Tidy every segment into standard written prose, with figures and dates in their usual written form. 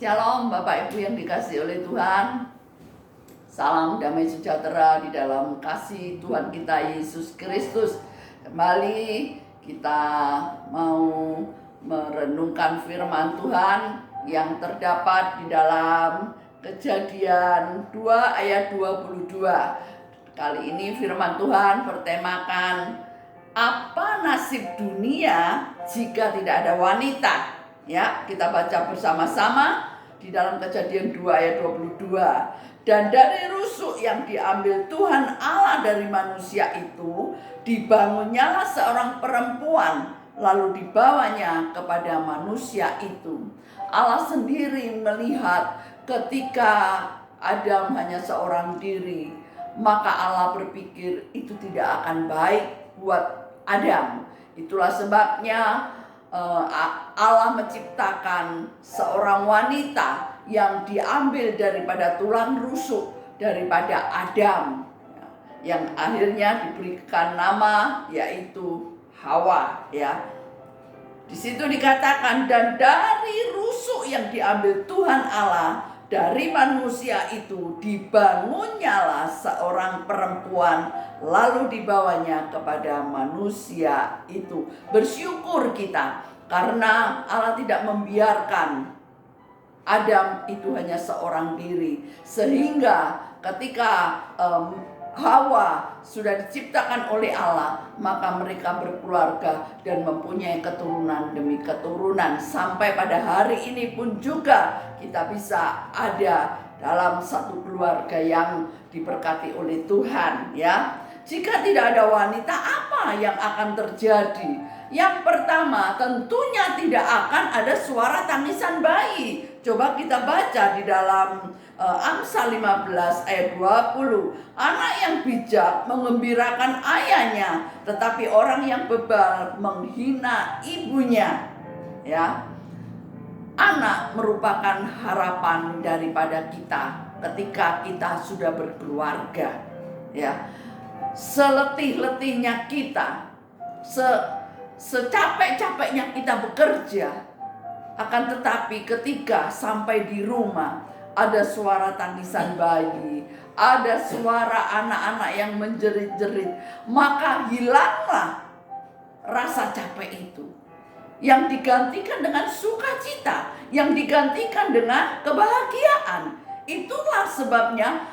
Shalom Bapak Ibu yang dikasihi oleh Tuhan. Salam damai sejahtera di dalam kasih Tuhan kita Yesus Kristus. Kembali kita mau merenungkan firman Tuhan yang terdapat di dalam Kejadian 2 ayat 22. Kali ini firman Tuhan bertemakan apa nasib dunia jika tidak ada wanita. Ya, kita baca bersama-sama di dalam Kejadian 2 ayat 22. Dan dari rusuk yang diambil Tuhan Allah dari manusia itu, dibangunnyalah seorang perempuan, lalu dibawanya kepada manusia itu. Allah sendiri melihat ketika Adam hanya seorang diri, maka Allah berpikir itu tidak akan baik buat Adam. Itulah sebabnya Allah menciptakan seorang wanita yang diambil daripada tulang rusuk daripada Adam, yang akhirnya diberikan nama yaitu Hawa. Ya, di situ dikatakan dan dari rusuk yang diambil Tuhan Allah dari manusia itu dibangunnyalah seorang perempuan, lalu dibawanya kepada manusia itu. Bersyukur kita karena Allah tidak membiarkan Adam itu hanya seorang diri, sehingga ketika Hawa sudah diciptakan oleh Allah, maka mereka berkeluarga dan mempunyai keturunan demi keturunan. Sampai pada hari ini pun juga kita bisa ada dalam satu keluarga yang diberkati oleh Tuhan. Ya, jika tidak ada wanita, apa yang akan terjadi? Yang pertama, tentunya tidak akan ada suara tangisan bayi. Coba kita baca di dalam Amsal 15 ayat 20. Anak yang bijak mengembirakan ayahnya, tetapi orang yang bebal menghina ibunya. Ya, anak merupakan harapan daripada kita ketika kita sudah berkeluarga. Ya, seletih-letihnya kita, secapek-capeknya kita bekerja, akan tetapi ketika sampai di rumah ada suara tangisan bayi, ada suara anak-anak yang menjerit-jerit, maka hilanglah rasa capek itu, yang digantikan dengan sukacita, yang digantikan dengan kebahagiaan. Itulah sebabnya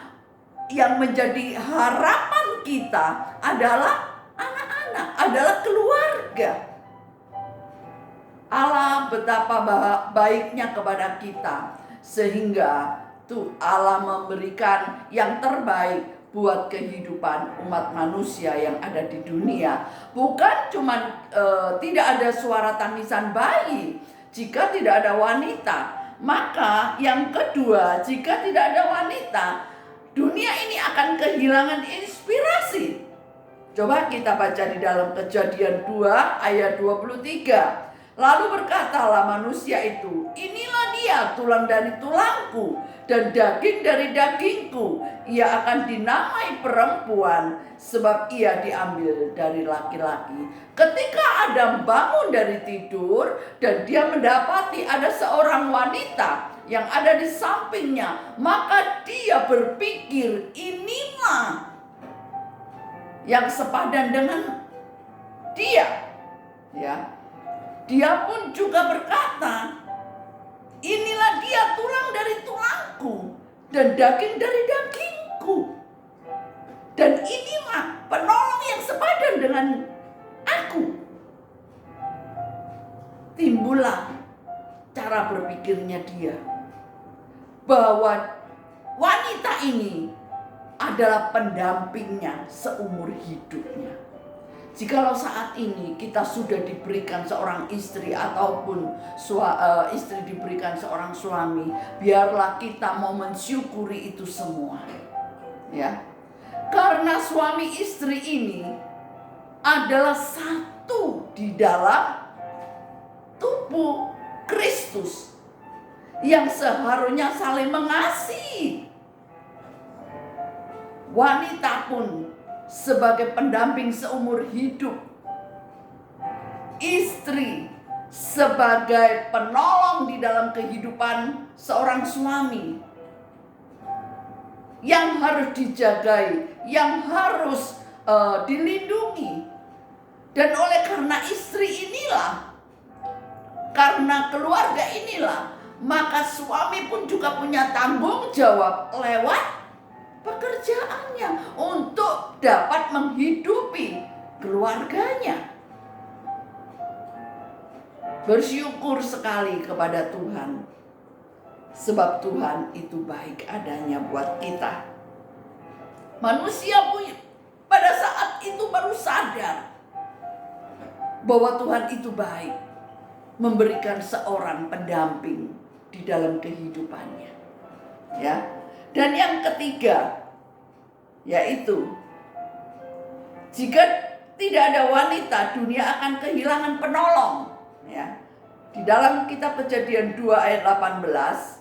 yang menjadi harapan kita adalah anak-anak, adalah keluarga. Allah betapa baiknya kepada kita, sehingga Allah memberikan yang terbaik buat kehidupan umat manusia yang ada di dunia. Bukan cuma tidak ada suara tangisan bayi jika tidak ada wanita, maka yang kedua, jika tidak ada wanita, dunia ini akan kehilangan inspirasi. Coba kita baca di dalam Kejadian 2 ayat 23. Lalu berkatalah manusia itu, inilah dia tulang dari tulangku dan daging dari dagingku. Ia akan dinamai perempuan sebab ia diambil dari laki-laki. Ketika Adam bangun dari tidur dan dia mendapati ada seorang wanita yang ada di sampingnya, maka dia berpikir inilah yang sepadan dengan dia. Ya. Dia pun juga berkata, inilah dia tulang dari tulangku dan daging dari dagingku. Dan inilah penolong yang sepadan dengan aku. Timbullah cara berpikirnya dia, bahwa wanita ini adalah pendampingnya seumur hidupnya. Jikalau saat ini kita sudah diberikan seorang istri ataupun istri diberikan seorang suami, biarlah kita mau mensyukuri itu semua. Ya, karena suami istri ini adalah satu di dalam tubuh Kristus yang seharusnya saling mengasihi. Wanita pun sebagai pendamping seumur hidup, istri sebagai penolong di dalam kehidupan seorang suami yang harus dijagai, yang harus dilindungi. Dan oleh karena istri inilah, karena keluarga inilah, maka suami pun juga punya tanggung jawab lewat pekerjaannya untuk dapat menghidupi keluarganya. Bersyukur sekali kepada Tuhan, sebab Tuhan itu baik adanya buat kita. Manusia pun pada saat itu baru sadar bahwa Tuhan itu baik, memberikan seorang pendamping di dalam kehidupannya. Ya. Dan yang ketiga, yaitu jika tidak ada wanita, dunia akan kehilangan penolong. Ya. Di dalam kitab Kejadian 2 ayat 18,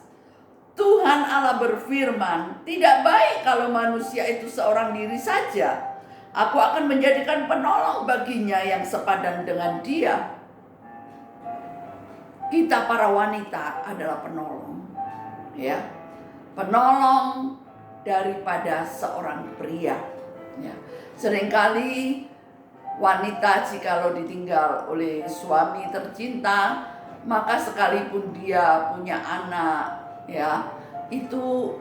Tuhan Allah berfirman, tidak baik kalau manusia itu seorang diri saja. Aku akan menjadikan penolong baginya yang sepadan dengan dia. Kita para wanita adalah penolong, ya, penolong daripada seorang pria. Ya. Seringkali wanita jikalau ditinggal oleh suami tercinta, maka sekalipun dia punya anak, ya, itu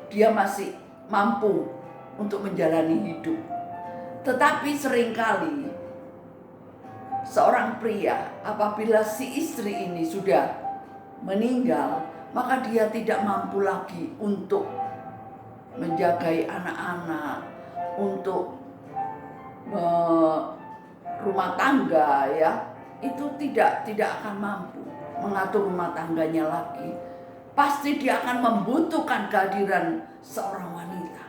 dia masih mampu untuk menjalani hidup. Tetapi seringkali seorang pria, apabila si istri ini sudah meninggal, maka dia tidak mampu lagi untuk menjagai anak-anak, untuk rumah tangga, ya, itu tidak akan mampu mengatur rumah tangganya lagi. Pasti dia akan membutuhkan kehadiran seorang wanita.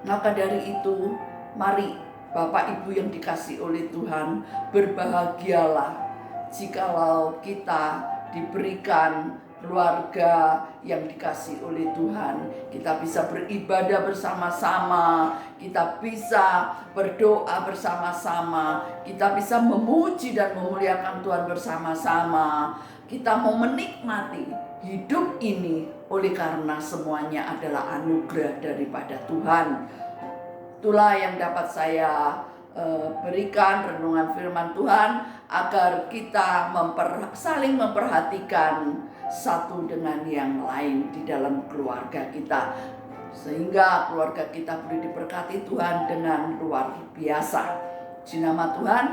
Maka dari itu, mari Bapak Ibu yang dikasihi oleh Tuhan, berbahagialah jikalau kita diberikan keluarga yang dikasihi oleh Tuhan. Kita bisa beribadah bersama-sama, kita bisa berdoa bersama-sama, kita bisa memuji dan memuliakan Tuhan bersama-sama. Kita mau menikmati hidup ini oleh karena semuanya adalah anugerah daripada Tuhan. Itulah yang dapat saya berikan renungan firman Tuhan, agar kita saling memperhatikan satu dengan yang lain di dalam keluarga kita, sehingga keluarga kita boleh diberkati Tuhan dengan luar biasa. Di nama Tuhan,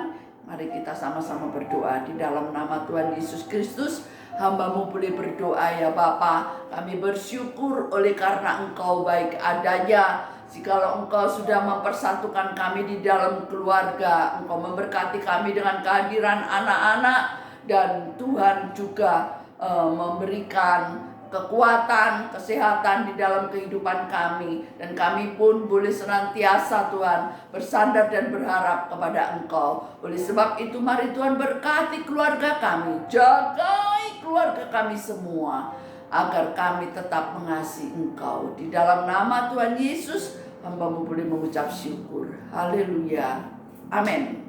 mari kita sama-sama berdoa. Di dalam nama Tuhan Yesus Kristus, hamba-Mu boleh berdoa. Ya Bapa, kami bersyukur oleh karena Engkau baik adanya. Jikalau Engkau sudah mempersatukan kami di dalam keluarga, Engkau memberkati kami dengan kehadiran anak-anak, dan Tuhan juga memberikan kekuatan, kesehatan di dalam kehidupan kami. Dan kami pun boleh senantiasa Tuhan bersandar dan berharap kepada Engkau. Oleh sebab itu mari Tuhan berkati keluarga kami, jagai keluarga kami semua, agar kami tetap mengasihi Engkau. Di dalam nama Tuhan Yesus, hamba-Mu boleh mengucap syukur. Haleluya. Amin.